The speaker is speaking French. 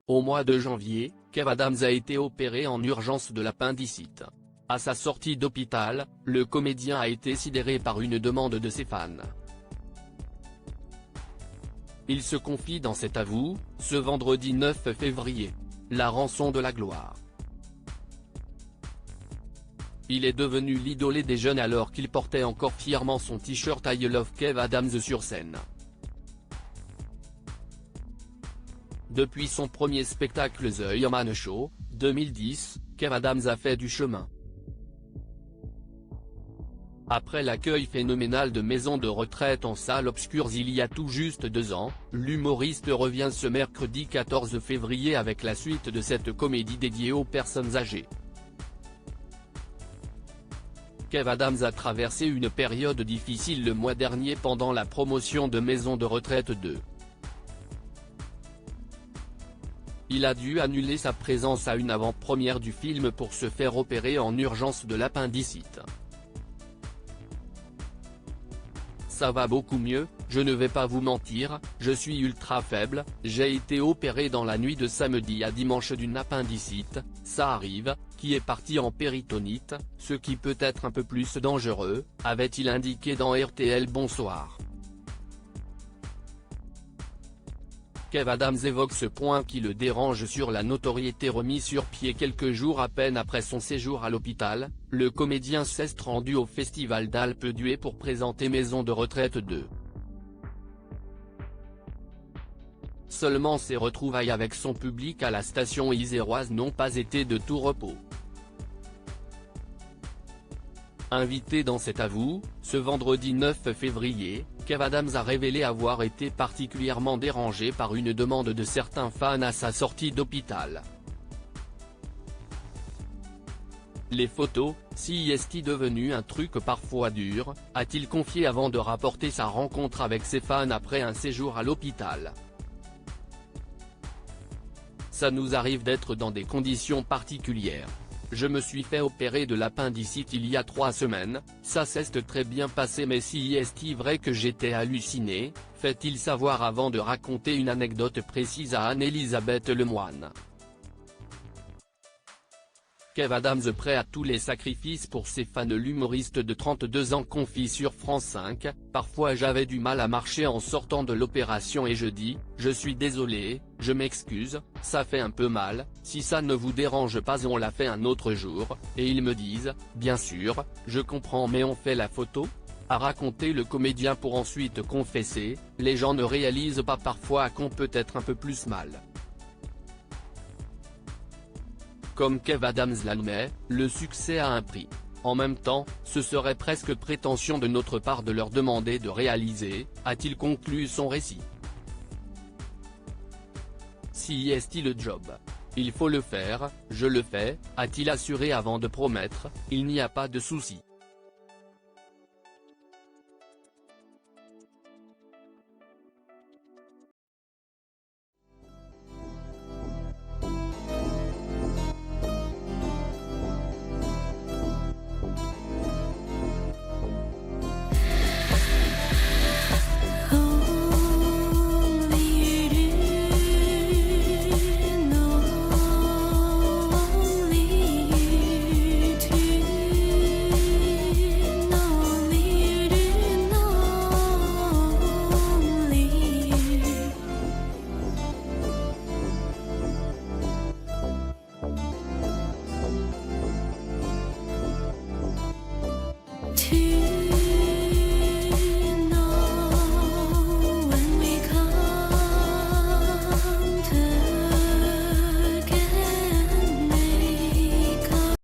Au mois de janvier, Kev Adams a été opéré en urgence de l'appendicite. À sa sortie d'hôpital, le comédien a été sidéré par une demande de ses fans. Il se confie dans cet avou, ce vendredi 9 février. La rançon de la gloire. Il est devenu l'idolé des jeunes alors qu'il portait encore fièrement son t-shirt I Love Kev Adams sur scène. Depuis son premier spectacle The Yoman Show, 2010, Kev Adams a fait du chemin. Après l'accueil phénoménal de Maison de retraite en salles obscures il y a tout juste 2 ans, l'humoriste revient ce mercredi 14 février avec la suite de cette comédie dédiée aux personnes âgées. Kev Adams a traversé une période difficile le mois dernier pendant la promotion de Maison de retraite 2. Il a dû annuler sa présence à une avant-première du film pour se faire opérer en urgence de l'appendicite. Ça va beaucoup mieux, je ne vais pas vous mentir, je suis ultra faible, j'ai été opéré dans la nuit de samedi à dimanche d'une appendicite, ça arrive, qui est partie en péritonite, ce qui peut être un peu plus dangereux, avait-il indiqué dans RTL Bonsoir. Kev Adams évoque ce point qui le dérange sur la notoriété remis sur pied quelques jours à peine après son séjour à l'hôpital, le comédien s'est rendu au Festival d'Alpe d'Huez pour présenter Maison de retraite 2. Seulement ses retrouvailles avec son public à la station iséroise n'ont pas été de tout repos. Invité dans cet avou, ce vendredi 9 février, Kev Adams a révélé avoir été particulièrement dérangé par une demande de certains fans à sa sortie d'hôpital. Les photos, si est-il devenu un truc parfois dur, a-t-il confié avant de rapporter sa rencontre avec ses fans après un séjour à l'hôpital. Ça nous arrive d'être dans des conditions particulières. Je me suis fait opérer de l'appendicite il y a 3 semaines, ça s'est très bien passé mais si est-il vrai que j'étais halluciné, fait-il savoir avant de raconter une anecdote précise à Anne-Elisabeth Lemoine. Kev Adams prêt à tous les sacrifices pour ses fans. L'humoriste de 32 ans confie sur France 5, « Parfois j'avais du mal à marcher en sortant de l'opération et je dis, je suis désolé, je m'excuse, ça fait un peu mal, si ça ne vous dérange pas on l'a fait un autre jour, et ils me disent, bien sûr, je comprends mais on fait la photo ?» a raconté le comédien pour ensuite confesser, « Les gens ne réalisent pas parfois qu'on peut être un peu plus mal. » Comme Kev Adams l'admet, le succès a un prix. En même temps, ce serait presque prétention de notre part de leur demander de réaliser, a-t-il conclu son récit. Si est-il le job. Il faut le faire, je le fais, a-t-il assuré avant de promettre, il n'y a pas de souci. To